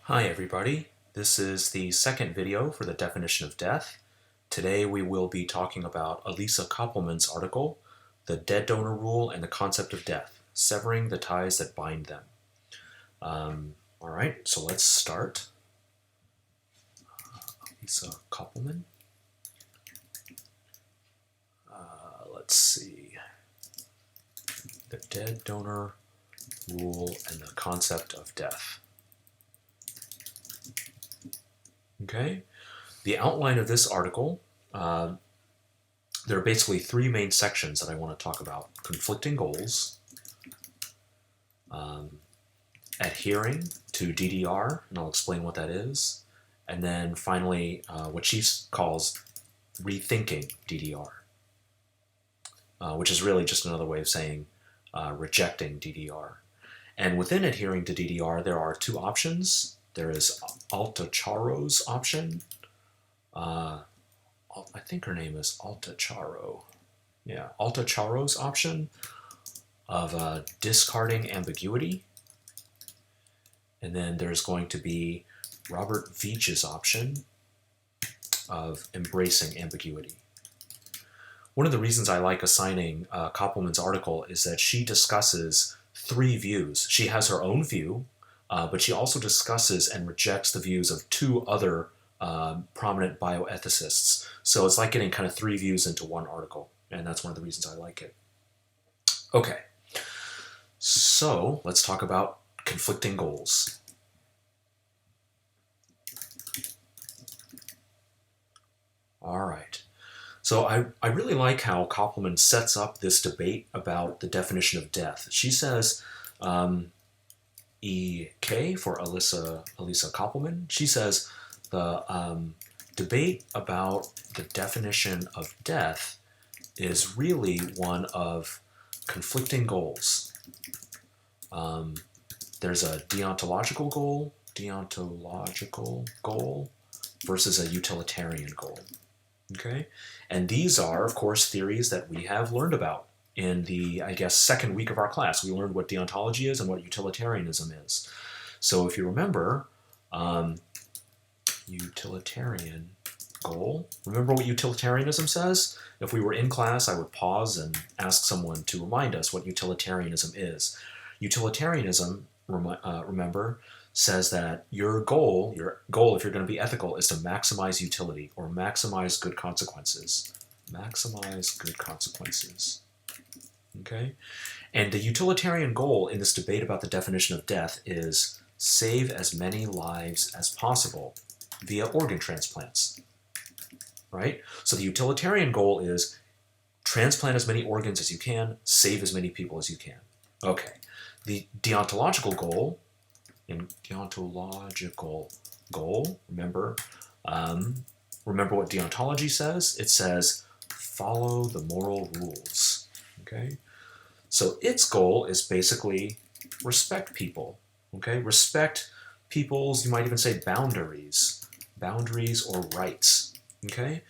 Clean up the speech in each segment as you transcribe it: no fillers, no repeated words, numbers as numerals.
Hi everybody, this is the second video for the definition of death. Today we will be talking about Elysa Koppelman's article, The Dead Donor Rule and the Concept of Death, Severing the Ties that Bind Them. Alright, so let's start. Elysa Koppelman. Let's see. The Dead Donor Rule and the Concept of Death. Okay, the outline of this article, there are basically three main sections that I want to talk about. Conflicting goals, adhering to DDR, and I'll explain what that is, and then finally what she calls rethinking DDR, which is really just another way of saying rejecting DDR. And within adhering to DDR, there are two options. There is Charo's option. I think her name is Charo. Yeah, Charo's option of discarding ambiguity. And then there's going to be Robert Veatch's option of embracing ambiguity. One of the reasons I like assigning Koppelman's article is that she discusses three views. She has her own view, but she also discusses and rejects the views of two other prominent bioethicists. So it's like getting kind of three views into one article, and that's one of the reasons I like it. Okay, so let's talk about conflicting goals. All right. So I really like how Koppelman sets up this debate about the definition of death. She says, EK for Elysa Koppelman. She says the debate about the definition of death is really one of conflicting goals. There's a deontological goal versus a utilitarian goal. Okay, and these are, of course, theories that we have learned about. In the, I guess, second week of our class, we learned what deontology is and what utilitarianism is. So if you remember, utilitarian goal, remember what utilitarianism says? If we were in class, I would pause and ask someone to remind us what utilitarianism is. Utilitarianism, remember, says that your goal, if you're going to be ethical, is to maximize utility or maximize good consequences. Maximize good consequences. Okay, and the utilitarian goal in this debate about the definition of death is save as many lives as possible via organ transplants, right? So the utilitarian goal is transplant as many organs as you can, save as many people as you can. Okay, the deontological goal, remember what deontology says? It says follow the moral rules, okay? So its goal is basically respect people, okay? Respect people's, you might even say boundaries or rights, okay?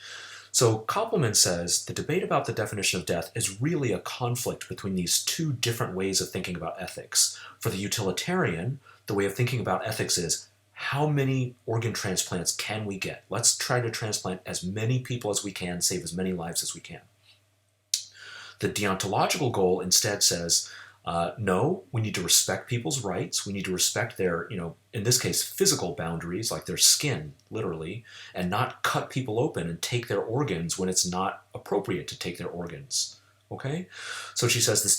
So Koppelman says the debate about the definition of death is really a conflict between these two different ways of thinking about ethics. For the utilitarian, the way of thinking about ethics is how many organ transplants can we get? Let's try to transplant as many people as we can, save as many lives as we can. The deontological goal instead says, no, we need to respect people's rights. We need to respect their, in this case, physical boundaries, like their skin, literally, and not cut people open and take their organs when it's not appropriate to take their organs. Okay? So she says this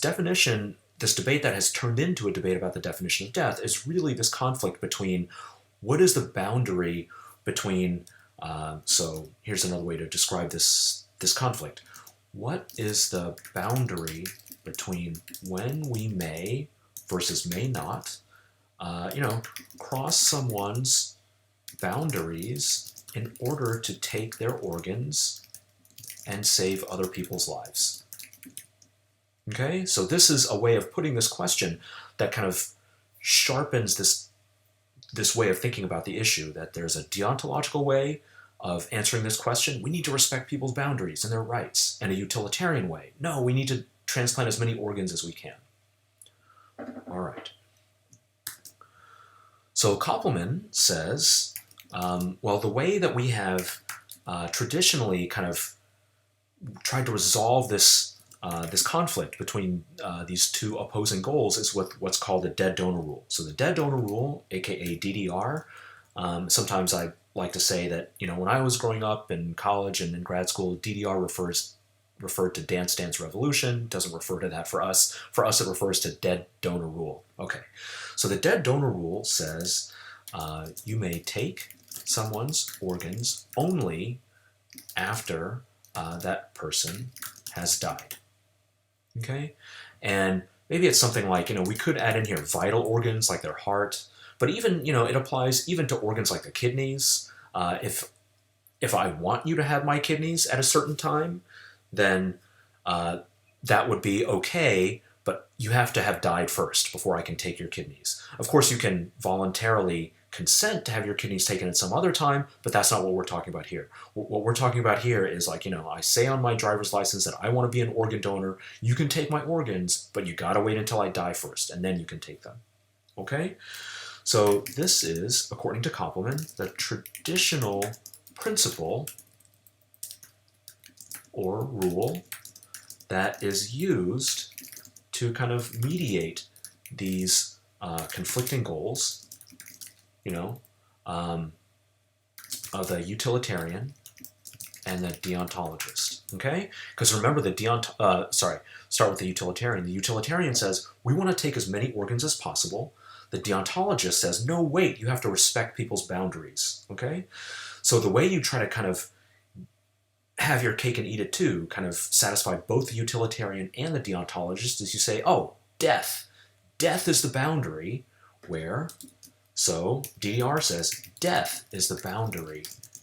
debate that has turned into a debate about the definition of death is really this conflict between what is the boundary between, so here's another way to describe this conflict. What is the boundary between when we may versus may not, cross someone's boundaries in order to take their organs and save other people's lives? Okay, so this is a way of putting this question that kind of sharpens this way of thinking about the issue, that there's a deontological way of answering this question. We need to respect people's boundaries and their rights. And a utilitarian way, no, we need to transplant as many organs as we can. All right. So Koppelman says, well, the way that we have traditionally kind of tried to resolve this conflict between these two opposing goals is with what's called the dead donor rule. So the dead donor rule, aka DDR, sometimes I like to say that, when I was growing up in college and in grad school, DDR referred to Dance Dance Revolution, doesn't refer to that for us. For us, it refers to dead donor rule. Okay, so the dead donor rule says you may take someone's organs only after that person has died. Okay, and maybe it's something like, we could add in here vital organs like their heart, but even, it applies even to organs like the kidneys. If I want you to have my kidneys at a certain time, then that would be okay, but you have to have died first before I can take your kidneys. Of course, you can voluntarily consent to have your kidneys taken at some other time, but that's not what we're talking about here. What we're talking about here is like, I say on my driver's license that I want to be an organ donor. You can take my organs, but you gotta wait until I die first, and then you can take them. Okay? So this is, according to Koppelman, the traditional principle or rule that is used to kind of mediate these conflicting goals, of the utilitarian and the deontologist. Okay? Because remember, start with the utilitarian. The utilitarian says we want to take as many organs as possible. The deontologist says, no, wait, you have to respect people's boundaries. Okay? So the way you try to kind of have your cake and eat it too, kind of satisfy both the utilitarian and the deontologist, is you say, oh, death. Death is the boundary where, so DDR says death is the boundary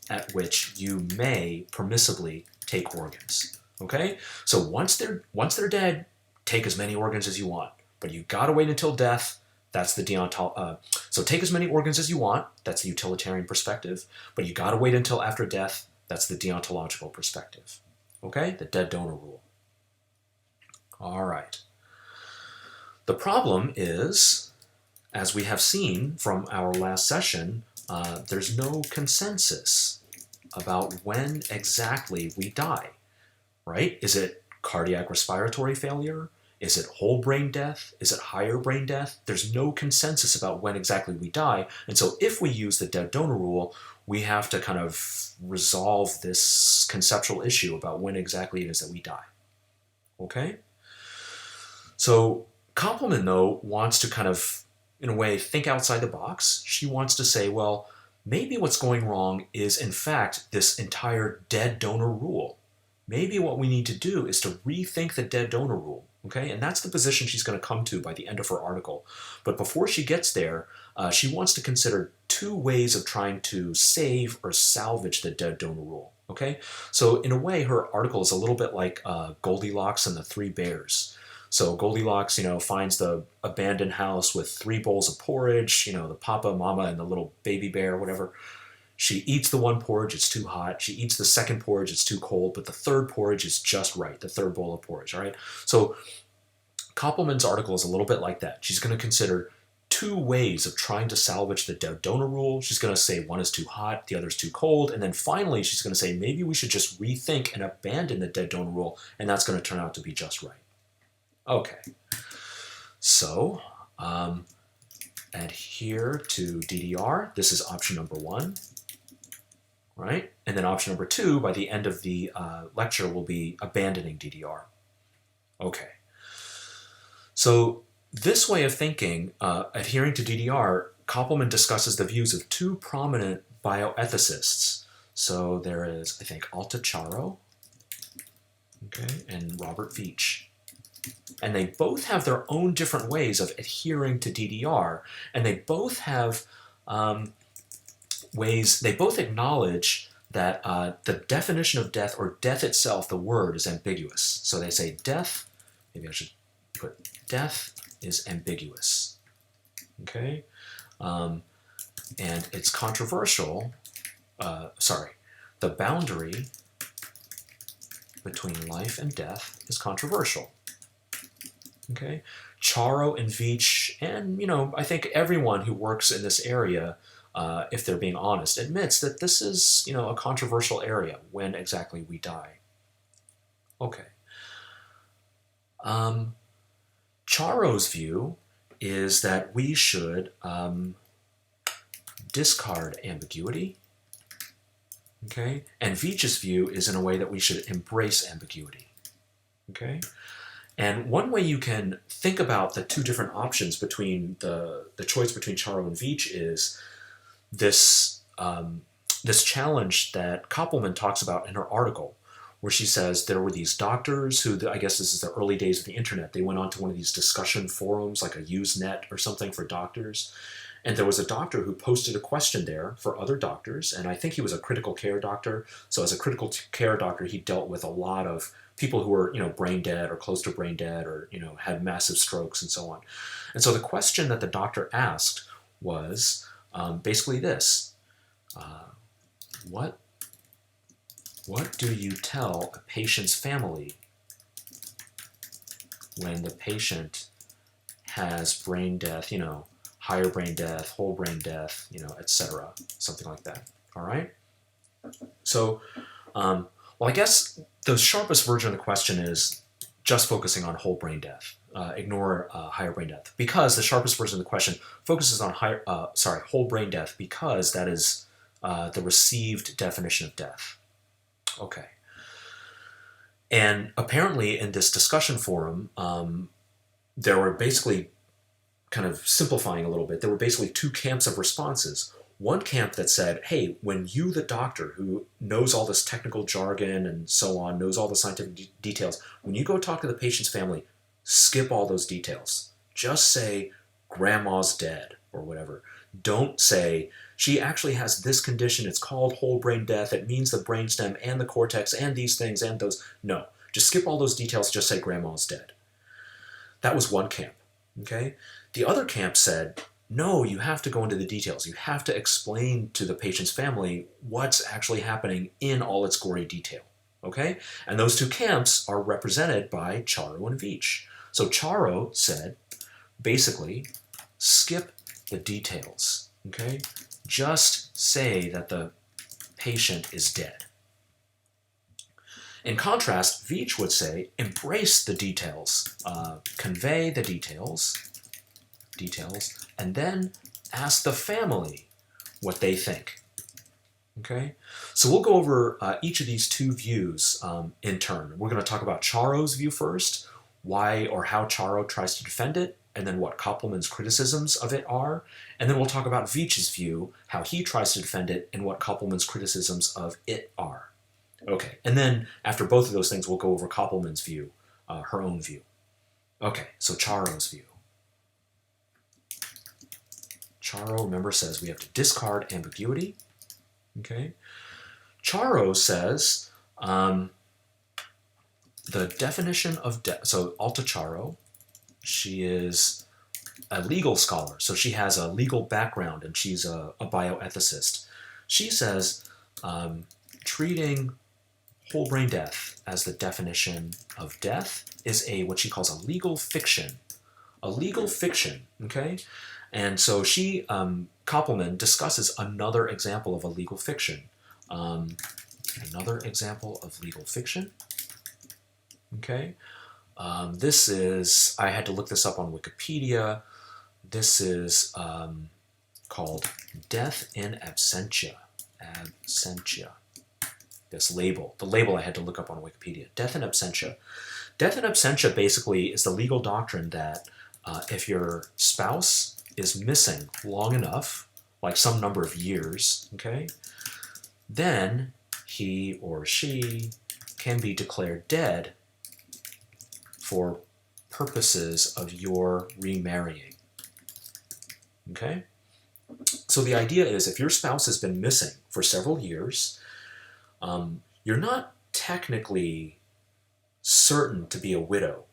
at which you may permissibly take organs. Okay? So once they're dead, take as many organs as you want. But you gotta wait until death. That's the so take as many organs as you want. That's the utilitarian perspective. But you gotta wait until after death. That's the deontological perspective. Okay? The dead donor rule. All right. The problem is, as we have seen from our last session, there's no consensus about when exactly we die, right? Is it cardiac respiratory failure? Is it whole brain death? Is it higher brain death? There's no consensus about when exactly we die. And so if we use the dead donor rule, we have to kind of resolve this conceptual issue about when exactly it is that we die. Okay? So Koppelman, though, wants to kind of, in a way, think outside the box. She wants to say, well, maybe what's going wrong is, in fact, this entire dead donor rule. Maybe what we need to do is to rethink the dead donor rule. Okay, and that's the position she's going to come to by the end of her article. But before she gets there, she wants to consider two ways of trying to save or salvage the dead donor rule. Okay, so in a way, her article is a little bit like Goldilocks and the Three Bears. So Goldilocks, finds the abandoned house with 3 bowls of porridge, the papa, mama, and the little baby bear, whatever. She eats the one porridge, it's too hot. She eats the second porridge, it's too cold. But the third porridge is just right, the third bowl of porridge, all right? So Koppelman's article is a little bit like that. She's going to consider two ways of trying to salvage the dead donor rule. She's going to say one is too hot, the other is too cold. And then finally, she's going to say maybe we should just rethink and abandon the dead donor rule, and that's going to turn out to be just right. Okay. So, adhere to DDR. This is option number 1. Right? And then option number 2, by the end of the lecture, will be abandoning DDR. Okay. So this way of thinking, adhering to DDR, Koppelman discusses the views of 2 prominent bioethicists. So there is, I think, Charo, okay, and Robert Veatch. And they both have their own different ways of adhering to DDR, and they both have they both acknowledge that the definition of death, or death itself, the word, is ambiguous. So they say death, maybe I should put death is ambiguous, okay? And it's controversial, the boundary between life and death is controversial, okay? Charo and Veatch Veatch, and I think everyone who works in this area, if they're being honest, admits that this is a controversial area. When exactly we die. Okay. Charo's view is that we should discard ambiguity. Okay, and Veatch's view is in a way that we should embrace ambiguity. Okay. And one way you can think about the two different options between the choice between Charo and Veatch is this, this challenge that Koppelman talks about in her article, where she says there were these doctors who, I guess this is the early days of the internet, they went onto one of these discussion forums, like a Usenet or something for doctors, and there was a doctor who posted a question there for other doctors, and I think he was a critical care doctor, so as a critical care doctor he dealt with a lot of people who were, brain dead or close to brain dead or, had massive strokes and so on. And so the question that the doctor asked was basically this. What do you tell a patient's family when the patient has brain death, higher brain death, whole brain death, etc., something like that, all right? So, well, I guess the sharpest version of the question is just focusing on whole brain death. Ignore higher brain death, because the sharpest version of the question focuses on whole brain death, because that is the received definition of death. Okay. And apparently in this discussion forum, there were basically, kind of simplifying a little bit, there were basically two camps of responses. One camp that said, hey, when you, the doctor, who knows all this technical jargon and so on, knows all the scientific details, when you go talk to the patient's family, skip all those details. Just say, grandma's dead, or whatever. Don't say, she actually has this condition, it's called whole brain death, it means the brainstem and the cortex and these things and those. No, just skip all those details, just say grandma's dead. That was one camp, okay? The other camp said, no, you have to go into the details. You have to explain to the patient's family what's actually happening in all its gory detail, okay? And those two camps are represented by Charo and Veatch. So Charo said, basically, skip the details, okay? Just say that the patient is dead. In contrast, Veatch would say, embrace the details, convey the details, and then ask the family what they think. Okay, so we'll go over each of these two views in turn. We're going to talk about Charo's view first, why or how Charo tries to defend it, and then what Koppelman's criticisms of it are, and then we'll talk about Veatch's view, how he tries to defend it, and what Koppelman's criticisms of it are. Okay, and then after both of those things, we'll go over Koppelman's view, her own view. Okay, so Charo's view. Charo, remember, says we have to discard ambiguity. Okay. Charo says the definition of death. So Alta Charo, she is a legal scholar, so she has a legal background and she's a bioethicist. She says treating whole brain death as the definition of death is what she calls a legal fiction. A legal fiction, okay? And so she, Koppelman, discusses another example of a legal fiction. Another example of legal fiction. Okay. This is, I had to look this up on Wikipedia. This is called Death in Absentia. Absentia. This label. The label I had to look up on Wikipedia. Death in Absentia. Death in Absentia basically is the legal doctrine that if your spouse is missing long enough, like some number of years, okay, then he or she can be declared dead for purposes of your remarrying. Okay? So the idea is if your spouse has been missing for several years, you're not technically certain to be a widow.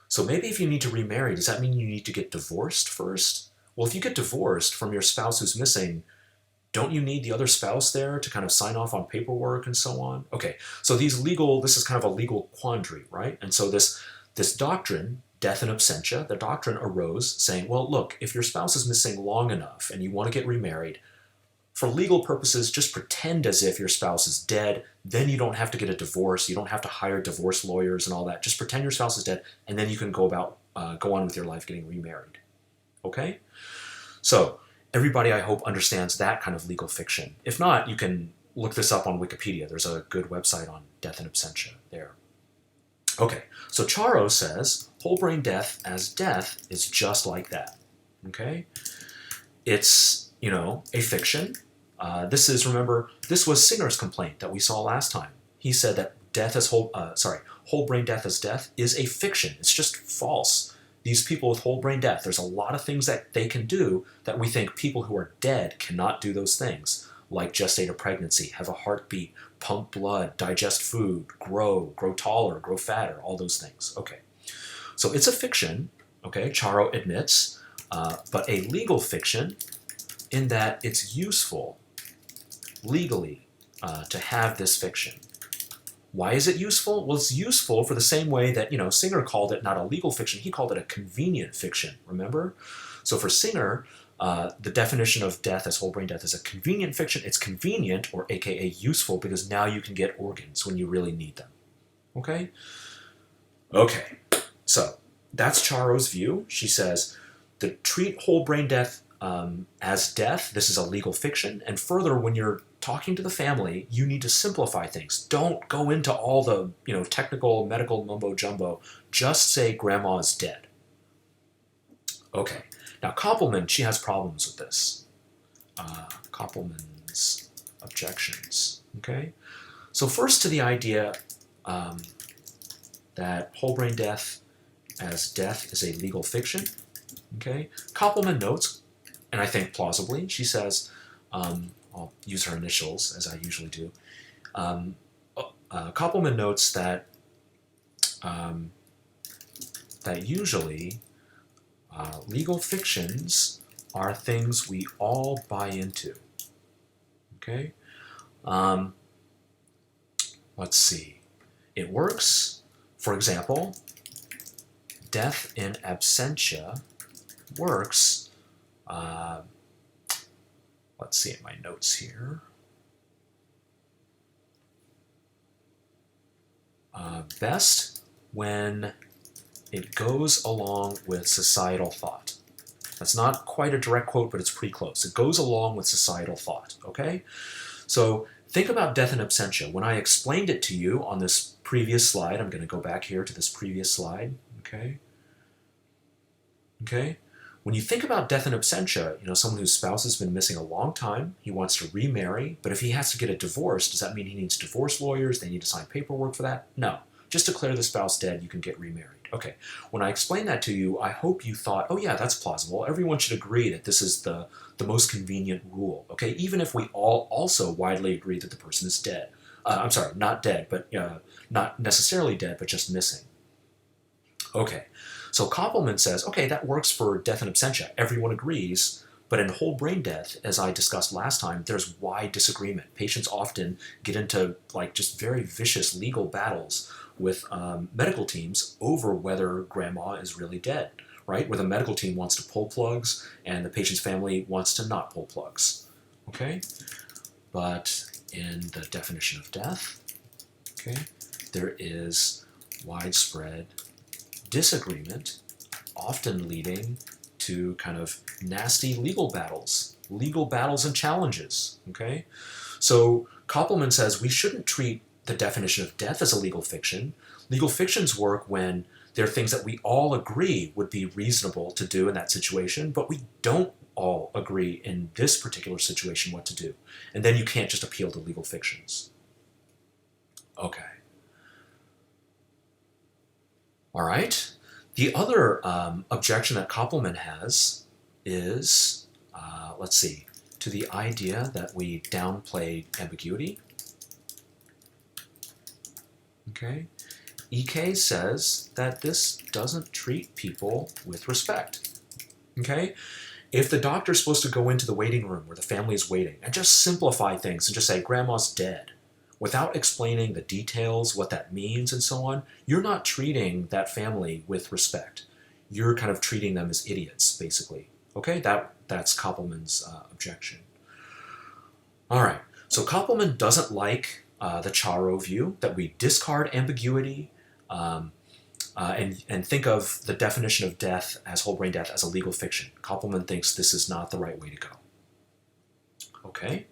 So maybe if you need to remarry, does that mean you need to get divorced first? Well, if you get divorced from your spouse who's missing, don't you need the other spouse there to kind of sign off on paperwork and so on? Okay, so this is kind of a legal quandary, right? And so this doctrine, death in absentia, the doctrine arose saying, well, look, if your spouse is missing long enough and you want to get remarried, for legal purposes, just pretend as if your spouse is dead. Then you don't have to get a divorce. You don't have to hire divorce lawyers and all that. Just pretend your spouse is dead, and then you can go on with your life getting remarried. Okay? So everybody, I hope, understands that kind of legal fiction. If not, you can look this up on Wikipedia. There's a good website on death in absentia there. Okay, so Charo says whole brain death as death is just like that. Okay? It's, a fiction. Remember, this was Singer's complaint that we saw last time. He said that whole brain death as death is a fiction. It's just false. These people with whole brain death, there's a lot of things that they can do that we think people who are dead cannot do those things, like gestate a pregnancy, have a heartbeat, pump blood, digest food, grow taller, grow fatter, all those things. Okay, so it's a fiction, okay, Charo admits, but a legal fiction in that it's useful legally to have this fiction. Why is it useful? Well, it's useful for the same way that, Singer called it not a legal fiction, he called it a convenient fiction, remember? So for Singer, the definition of death as whole brain death is a convenient fiction. It's convenient, or aka useful, because now you can get organs when you really need them. Okay? Okay, so that's Charo's view. She says, to treat whole brain death as death, this is a legal fiction, and further, when you're talking to the family, you need to simplify things. Don't go into all the technical medical mumbo jumbo. Just say grandma is dead. Okay. Now Koppelman, she has problems with this. Koppelman's objections. Okay. So first to the idea that whole brain death as death is a legal fiction. Okay. Koppelman notes, and I think plausibly, she says, I'll use her initials as I usually do. Koppelman notes that that usually legal fictions are things we all buy into. Okay? Let's see. It works. For example, death in absentia works. Let's see in my notes here. Best when it goes along with societal thought. That's not quite a direct quote, but it's pretty close. It goes along with societal thought, okay? So think about death in absentia. When I explained it to you on this previous slide, I'm going to go back here to this previous slide, okay? Okay? When you think about death in absentia, someone whose spouse has been missing a long time, he wants to remarry, but if he has to get a divorce, does that mean he needs divorce lawyers? They need to sign paperwork for that? No. Just declare the spouse dead, you can get remarried. Okay, when I explained that to you, I hope you thought, oh yeah, that's plausible. Everyone should agree that this is the most convenient rule, okay? Even if we all also widely agree that the person is dead. I'm sorry, not dead, but not necessarily dead, but just missing. Okay, so Koppelman says, okay, that works for death in absentia. Everyone agrees, but in whole brain death, as I discussed last time, there's wide disagreement. Patients often get into just very vicious legal battles with medical teams over whether grandma is really dead, right? Where the medical team wants to pull plugs and the patient's family wants to not pull plugs, okay? But in the definition of death, okay, there is widespread disagreement, often leading to kind of nasty legal battles and challenges, okay? So Koppelman says we shouldn't treat the definition of death as a legal fiction. Legal fictions work when there are things that we all agree would be reasonable to do in that situation, but we don't all agree in this particular situation what to do. And then you can't just appeal to legal fictions. Okay. All right. The other objection that Koppelman has is, let's see, to the idea that we downplay ambiguity. Okay. EK says that this doesn't treat people with respect. Okay? If the doctor's supposed to go into the waiting room where the family is waiting and just simplify things and just say, grandma's dead, without explaining the details, what that means, and so on, you're not treating that family with respect. you're kind of treating them as idiots, basically. Okay, that's Koppelman's objection. All right, so Koppelman doesn't like the Charo view, that we discard ambiguity and think of the definition of death as whole brain death as a legal fiction. Koppelman thinks this is not the right way to go. Okay,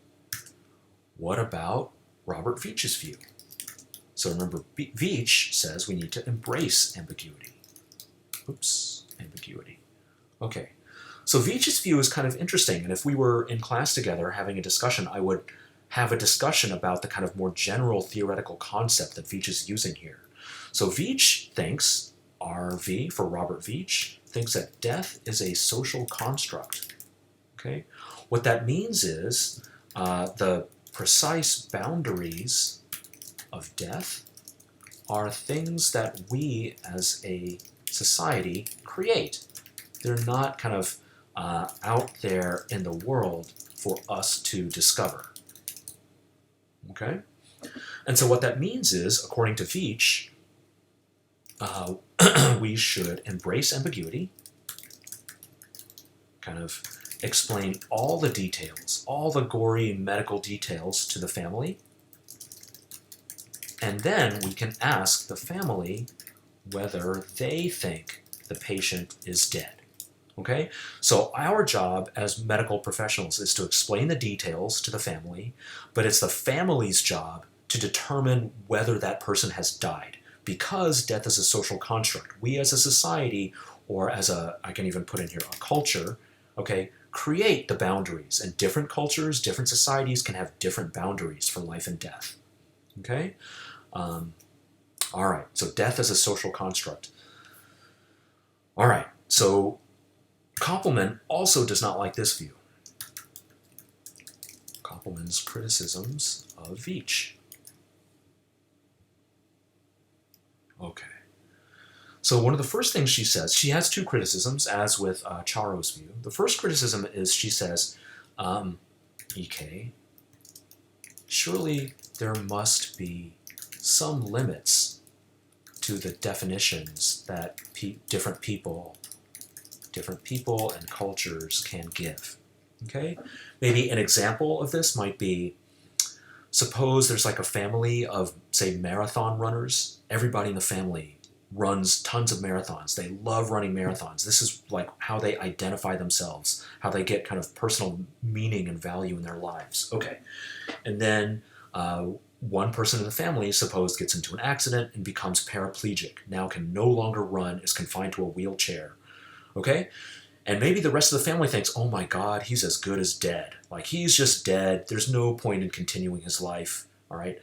what about Robert Veatch's view? So remember, Veatch says we need to embrace ambiguity. Oops, ambiguity. Okay, so Veatch's view is kind of interesting, and if we were in class together having a discussion, I would have a discussion about the kind of more general theoretical concept that Veatch is using here. So Veatch thinks, RV for Robert Veatch, thinks that death is a social construct. Okay, what that means is the precise boundaries of death are things that we as a society create. They're not kind of out there in the world for us to discover. Okay? And so what that means is, according to Veatch, we should embrace ambiguity, kind of explain all the details, all the gory medical details to the family, and then we can ask the family whether they think the patient is dead. Okay? So our job as medical professionals is to explain the details to the family, but it's the family's job to determine whether that person has died, because death is a social construct. We as a society, or as I can even put in here, a culture, okay, create the boundaries, and different cultures, different societies can have different boundaries for life and death. Okay? All right, so death is a social construct. All right, so Koppelman also does not like this view. Koppelman's criticisms of Veatch. Okay. So one of the first things she says, she has two criticisms, as with Charo's view. The first criticism is she says, EK, surely there must be some limits to the definitions that different people and cultures can give. Okay? Maybe an example of this might be, suppose there's like a family of, say, marathon runners. Everybody in the family runs tons of marathons. They love running marathons. This is like how they identify themselves, how they get kind of personal meaning and value in their lives. Okay. And then one person in the family, suppose, gets into an accident and becomes paraplegic, now can no longer run, is confined to a wheelchair. Okay? And maybe the rest of the family thinks, oh my God, he's as good as dead. Like, he's just dead. There's no point in continuing his life. All right?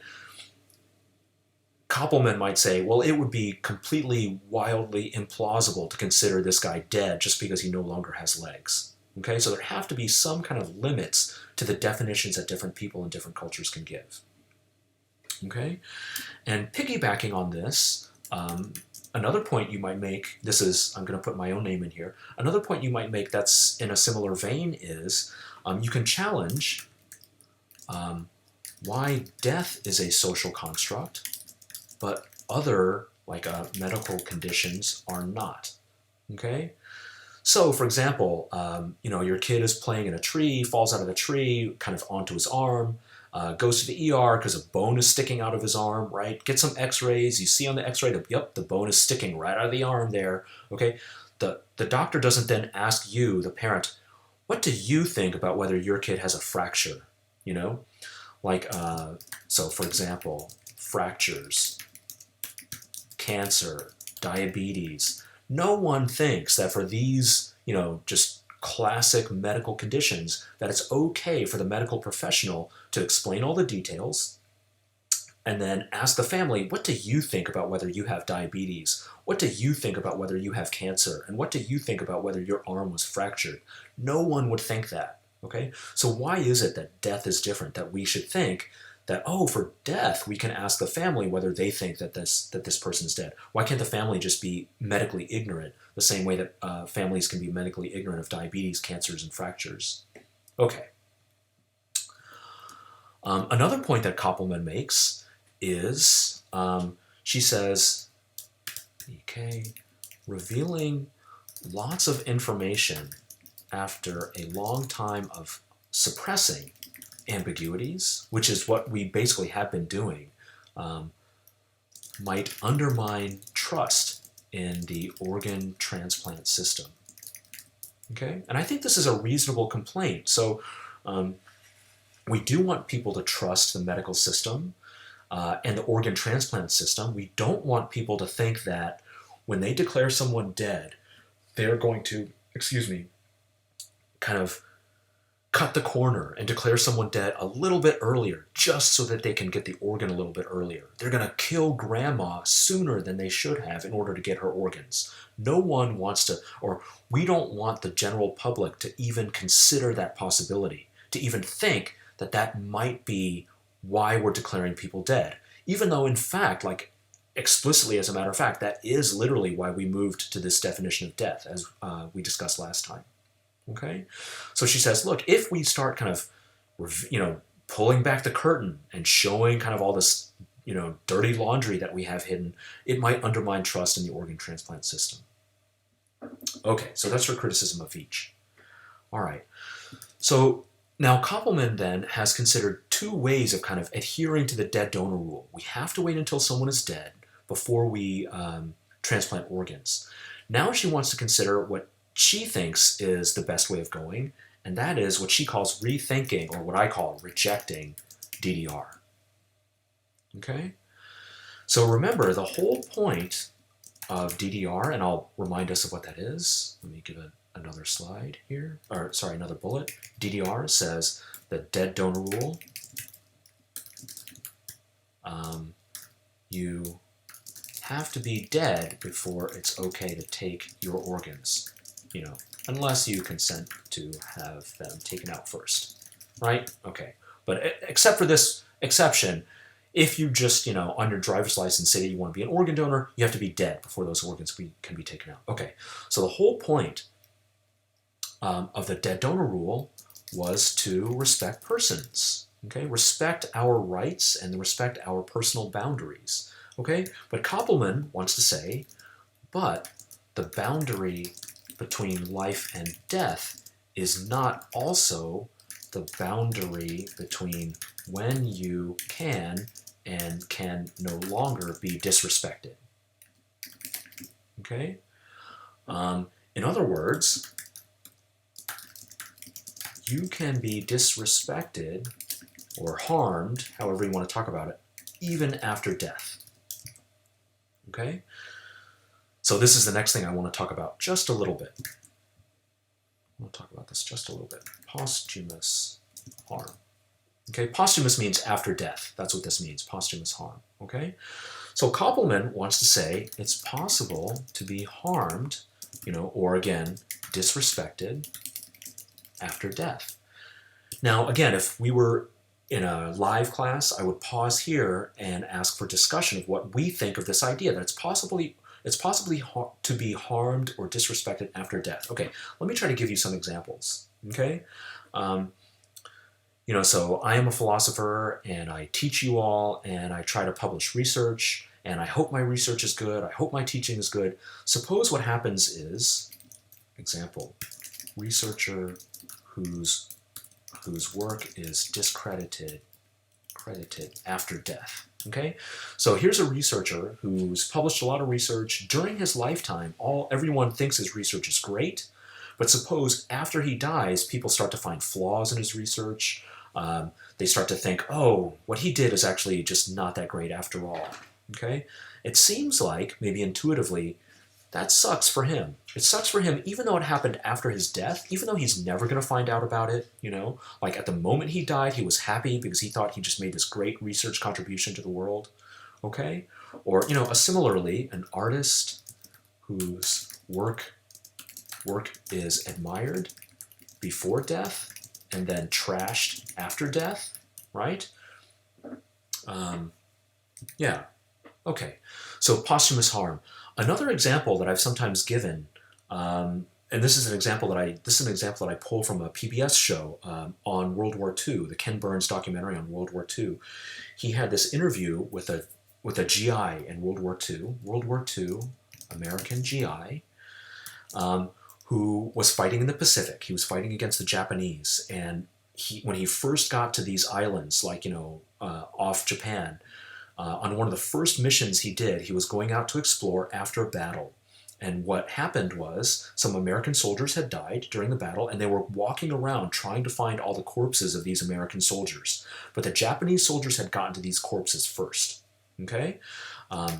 Koppelman might say, well, it would be completely wildly implausible to consider this guy dead just because he no longer has legs. Okay? So there have to be some kind of limits to the definitions that different people and different cultures can give. Okay? And piggybacking on this, another point you might make, this is, I'm going to put my own name in here, another point you might make that's in a similar vein is you can challenge why death is a social construct, but other, like medical conditions, are not. Okay? So, for example, your kid is playing in a tree, falls out of the tree, kind of onto his arm, goes to the ER because a bone is sticking out of his arm, right? Get some x-rays. You see on the x-ray, yep, the bone is sticking right out of the arm there, okay? The doctor doesn't then ask you, the parent, what do you think about whether your kid has a fracture, you know? Like, so for example, fractures, cancer, diabetes. No one thinks that for these, just classic medical conditions, that it's okay for the medical professional to explain all the details and then ask the family, what do you think about whether you have diabetes? What do you think about whether you have cancer? And what do you think about whether your arm was fractured? No one would think that, okay? So why is it that death is different, that we should think that, oh, for death, we can ask the family whether they think that this person is dead? Why can't the family just be medically ignorant, the same way that families can be medically ignorant of diabetes, cancers, and fractures? Okay. Another point that Koppelman makes is, she says, okay, revealing lots of information after a long time of suppressing ambiguities, which is what we basically have been doing, might undermine trust in the organ transplant system. Okay, and I think this is a reasonable complaint. So we do want people to trust the medical system and the organ transplant system. We don't want people to think that when they declare someone dead, they're going to, kind of cut the corner and declare someone dead a little bit earlier just so that they can get the organ a little bit earlier. They're going to kill grandma sooner than they should have in order to get her organs. No one wants to, or we don't want the general public to even consider that possibility, to even think that that might be why we're declaring people dead. Even though, in fact, like explicitly as a matter of fact, that is literally why we moved to this definition of death, as we discussed last time. Okay, so she says, look, if we start kind of, pulling back the curtain and showing kind of all this, dirty laundry that we have hidden, it might undermine trust in the organ transplant system. Okay, so that's her criticism of Veatch. All right, so now Koppelman then has considered two ways of kind of adhering to the dead donor rule. We have to wait until someone is dead before we transplant organs. Now she wants to consider what she thinks is the best way of going, and that is what she calls rethinking, or what I call rejecting DDR. Okay? So remember, the whole point of DDR, and I'll remind us of what that is. Let me give another slide here, or sorry, another bullet. DDR says the dead donor rule. You have to be dead before it's okay to take your organs. Unless you consent to have them taken out first, right? Okay, but except for this exception, if you just, on your driver's license say that you want to be an organ donor, you have to be dead before those organs can be taken out. Okay, so the whole point of the dead donor rule was to respect persons, okay? Respect our rights and respect our personal boundaries, okay? But Koppelman wants to say, but the boundary between life and death is not also the boundary between when you can and can no longer be disrespected. Okay? In other words, you can be disrespected or harmed, however you want to talk about it, even after death. Okay? So this is the next thing I want to talk about just a little bit. We'll talk about this just a little bit. Posthumous harm. Okay, posthumous means after death. That's what this means, posthumous harm. Okay? So Koppelman wants to say it's possible to be harmed, or again, disrespected after death. Now, again, if we were in a live class, I would pause here and ask for discussion of what we think of this idea, that it's possibly to be harmed or disrespected after death. Okay, let me try to give you some examples, okay? So I am a philosopher, and I teach you all, and I try to publish research, and I hope my research is good, I hope my teaching is good. Suppose what happens is, example, researcher whose work is discredited after death. Okay, so here's a researcher who's published a lot of research during his lifetime. Everyone thinks his research is great, but suppose after he dies, people start to find flaws in his research. They start to think, oh, what he did is actually just not that great after all. Okay, it seems like maybe intuitively that sucks for him. It sucks for him even though it happened after his death, even though he's never going to find out about it, Like at the moment he died, he was happy because he thought he just made this great research contribution to the world, okay? Or, similarly, an artist whose work is admired before death and then trashed after death, right? Yeah, okay. So posthumous harm. Another example that I've sometimes given, and this is an example that I pull from a PBS show on World War II, the Ken Burns documentary on World War II. He had this interview with a GI in World War II, American GI, who was fighting in the Pacific. He was fighting against the Japanese, and when he first got to these islands, like, off Japan, on one of the first missions he did, he was going out to explore after a battle. And what happened was some American soldiers had died during the battle, and they were walking around trying to find all the corpses of these American soldiers. But the Japanese soldiers had gotten to these corpses first. Okay?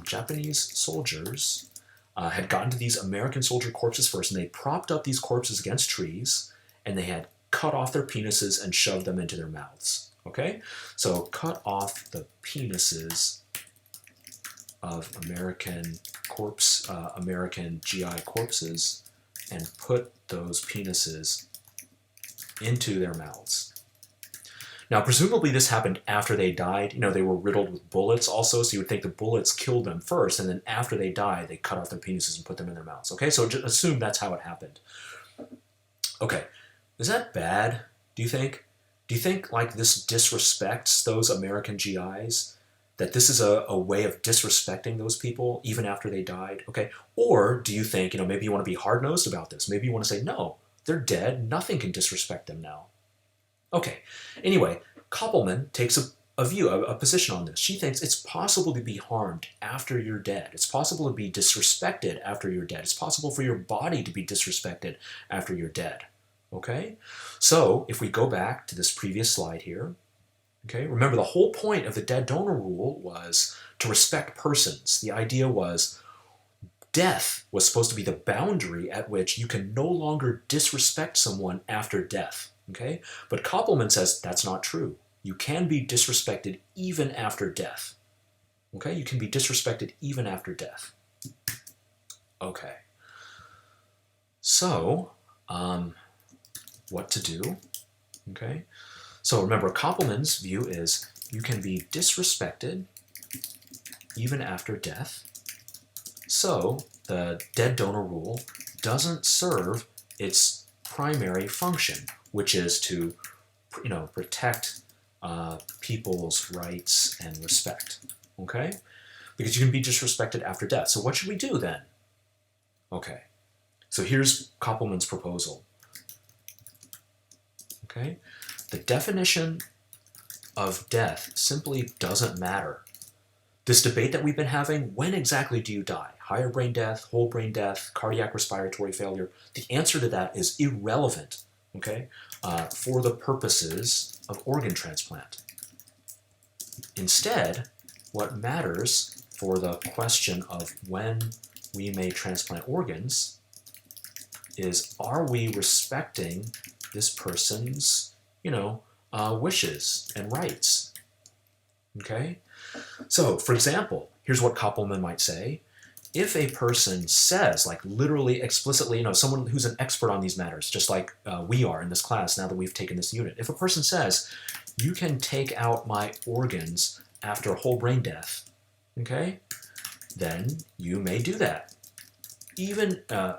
Japanese soldiers had gotten to these American soldier corpses first, and they propped up these corpses against trees, and they had cut off their penises and shoved them into their mouths. Okay? So cut off the penises of American GI corpses and put those penises into their mouths. Now, presumably this happened after they died. They were riddled with bullets also, so you would think the bullets killed them first, and then after they died, they cut off their penises and put them in their mouths. Okay, so just assume that's how it happened. Okay, is that bad, do you think? Do you think, like, this disrespects those American GIs? That this is a way of disrespecting those people even after they died? Okay, or do you think, maybe you want to be hard-nosed about this? Maybe you want to say, no, they're dead. Nothing can disrespect them now. Okay, anyway, Koppelman takes a position on this. She thinks it's possible to be harmed after you're dead. It's possible to be disrespected after you're dead. It's possible for your body to be disrespected after you're dead. Okay, so if we go back to this previous slide here, okay, remember the whole point of the dead donor rule was to respect persons. The idea was death was supposed to be the boundary at which you can no longer disrespect someone after death. Okay, but Koppelman says that's not true. You can be disrespected even after death. Okay, you can be disrespected even after death. Okay, so what to do? Okay, so remember, Koppelman's view is you can be disrespected even after death. So the dead donor rule doesn't serve its primary function, which is to, protect people's rights and respect. Okay, because you can be disrespected after death. So what should we do then? Okay, so here's Koppelman's proposal. Okay, the definition of death simply doesn't matter. This debate that we've been having, when exactly do you die? Higher brain death, whole brain death, cardiac respiratory failure? The answer to that is irrelevant, okay, for the purposes of organ transplant. Instead, what matters for the question of when we may transplant organs is, are we respecting this person's, wishes and rights? Okay? So, for example, here's what Koppelman might say. If a person says, like literally explicitly, someone who's an expert on these matters, just like we are in this class now that we've taken this unit, if a person says, you can take out my organs after whole brain death, okay, then you may do that. Even, I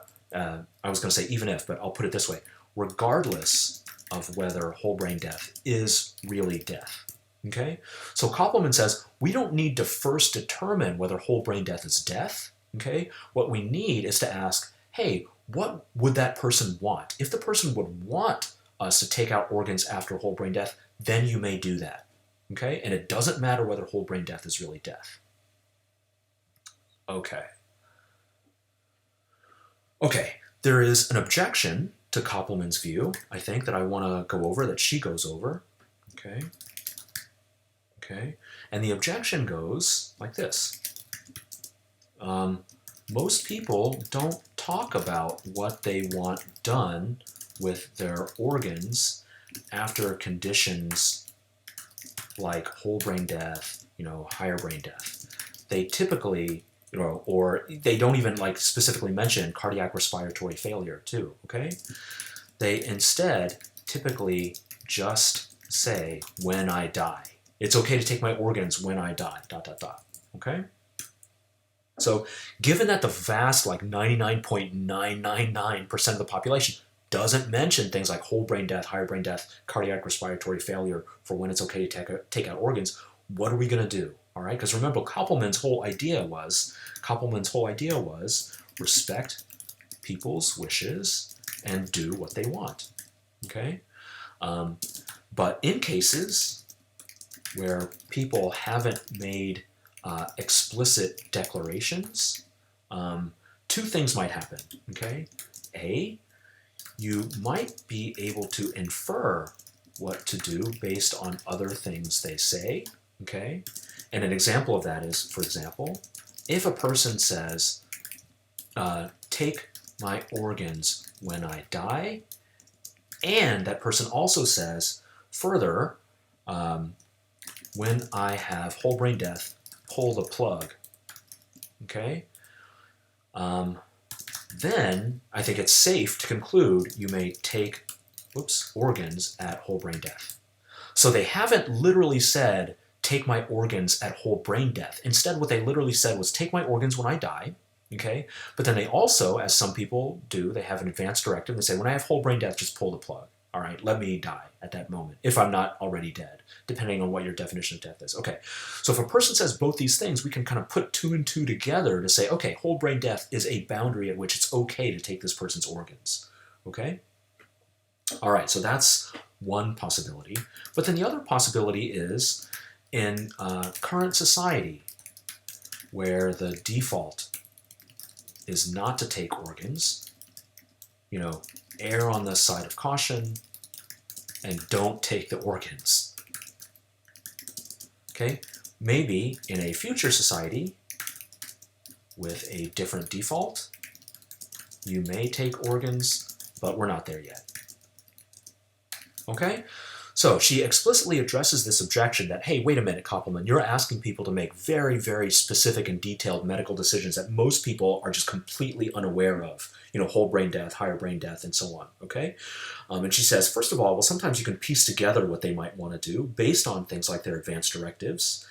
was going to say even if, but I'll put it this way, regardless of whether whole brain death is really death. Okay? So Koppelman says we don't need to first determine whether whole brain death is death. Okay? What we need is to ask, hey, what would that person want? If the person would want us to take out organs after whole brain death, then you may do that. Okay? And it doesn't matter whether whole brain death is really death. Okay. Okay, there is an objection to Koppelman's view, I think, that I want to go over, that she goes over. Okay. Okay. And the objection goes like this. Most people don't talk about what they want done with their organs after conditions like whole brain death, higher brain death. They typically, or they don't even specifically mention cardiac respiratory failure too, okay? They instead typically just say, when I die. It's okay to take my organs when I die, ... okay? So given that the vast, 99.999% of the population doesn't mention things like whole brain death, higher brain death, cardiac respiratory failure for when it's okay to take out organs, what are we going to do? All right, because remember, Koppelman's whole idea was respect people's wishes and do what they want, okay? But in cases where people haven't made explicit declarations, two things might happen, okay? A, you might be able to infer what to do based on other things they say, okay? And an example of that is, for example, if a person says, take my organs when I die, and that person also says, further, when I have whole brain death, pull the plug, okay? Then I think it's safe to conclude you may take organs at whole brain death. So they haven't literally said, take my organs at whole brain death. Instead, what they literally said was, take my organs when I die, okay? But then they also, as some people do, they have an advanced directive. They say, when I have whole brain death, just pull the plug. All right, let me die at that moment, if I'm not already dead, depending on what your definition of death is. Okay, so if a person says both these things, we can kind of put two and two together to say, okay, whole brain death is a boundary at which it's okay to take this person's organs, okay? All right, so that's one possibility. But then the other possibility is in current society, where the default is not to take organs, you know, err on the side of caution and don't take the organs. Okay, maybe in a future society with a different default, you may take organs, but we're not there yet. Okay, so she explicitly addresses this objection that, hey, wait a minute, Koppelman, you're asking people to make very, very specific and detailed medical decisions that most people are just completely unaware of. You know, whole brain death, higher brain death, and so on, okay? And she says, first of all, well, sometimes you can piece together what they might want to do based on things like their advanced directives.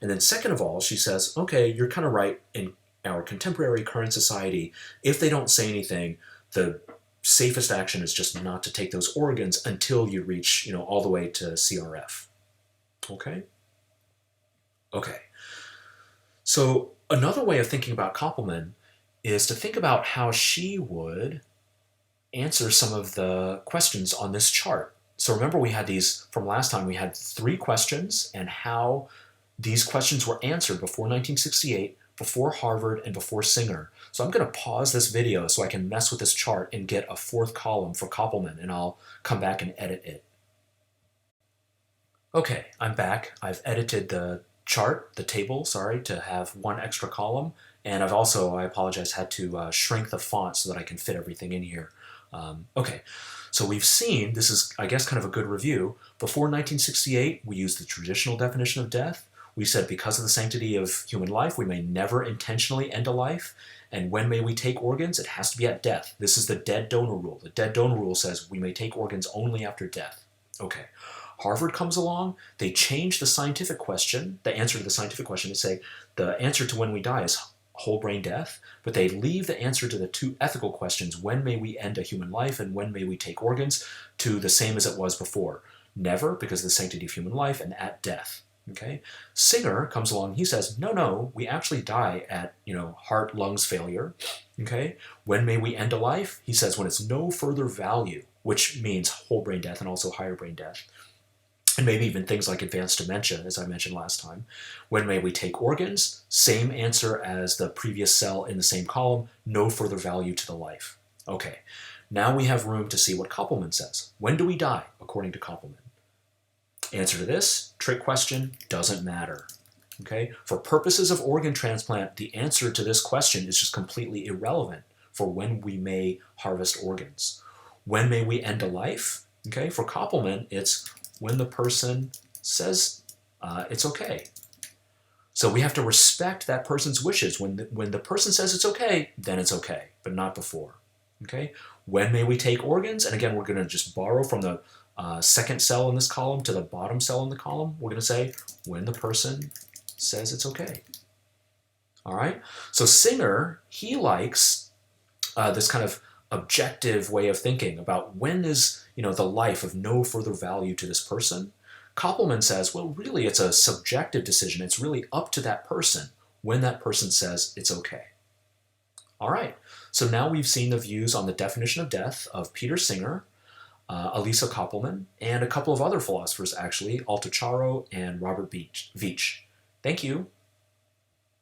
And then second of all, she says, okay, you're kind of right. In our contemporary current society, if they don't say anything, the safest action is just not to take those organs until you reach, you know, all the way to CRF, okay? Okay, so another way of thinking about Koppelman is to think about how she would answer some of the questions on this chart. So remember, we had these from last time, we had 3 questions and how these questions were answered before 1968, before Harvard, and before Singer. So I'm going to pause this video so I can mess with this chart and get a 4th column for Koppelman, and I'll come back and edit it. Okay, I'm back. I've edited the chart, the table, sorry, to have 1 extra column. And I've also, I apologize, had to shrink the font so that I can fit everything in here. Okay, so we've seen, this is, I guess, kind of a good review. Before 1968, we used the traditional definition of death. We said because of the sanctity of human life, we may never intentionally end a life. And when may we take organs? It has to be at death. This is the dead donor rule. The dead donor rule says we may take organs only after death. Okay. Harvard comes along, they change the scientific question, the answer to the scientific question, to say the answer to when we die is whole brain death, but they leave the answer to the 2 ethical questions, when may we end a human life and when may we take organs, to the same as it was before. Never, because of the sanctity of human life, and at death. Okay? Singer comes along, he says, no, we actually die at, you know, heart, lungs failure. Okay? When may we end a life? He says when it's no further value, which means whole brain death and also higher brain death. And maybe even things like advanced dementia, as I mentioned last time. When may we take organs? Same answer as the previous cell in the same column, no further value to the life. Okay, now we have room to see what Koppelman says. When do we die, according to Koppelman? Answer to this, trick question, doesn't matter. Okay, for purposes of organ transplant, the answer to this question is just completely irrelevant for when we may harvest organs. When may we end a life? Okay, for Koppelman, it's when the person says it's okay. So we have to respect that person's wishes. When the person says it's okay, then it's okay, but not before. Okay? When may we take organs? And again, we're going to just borrow from the second cell in this column to the bottom cell in the column. We're going to say when the person says it's okay. All right? So Singer, he likes this kind of objective way of thinking about when is, you know, the life of no further value to this person. Koppelman says, well, really, it's a subjective decision. It's really up to that person when that person says it's okay. All right, So now we've seen the views on the definition of death of Peter Singer, Elysa Koppelman, and a couple of other philosophers actually, Charo and Robert Veatch. Thank you.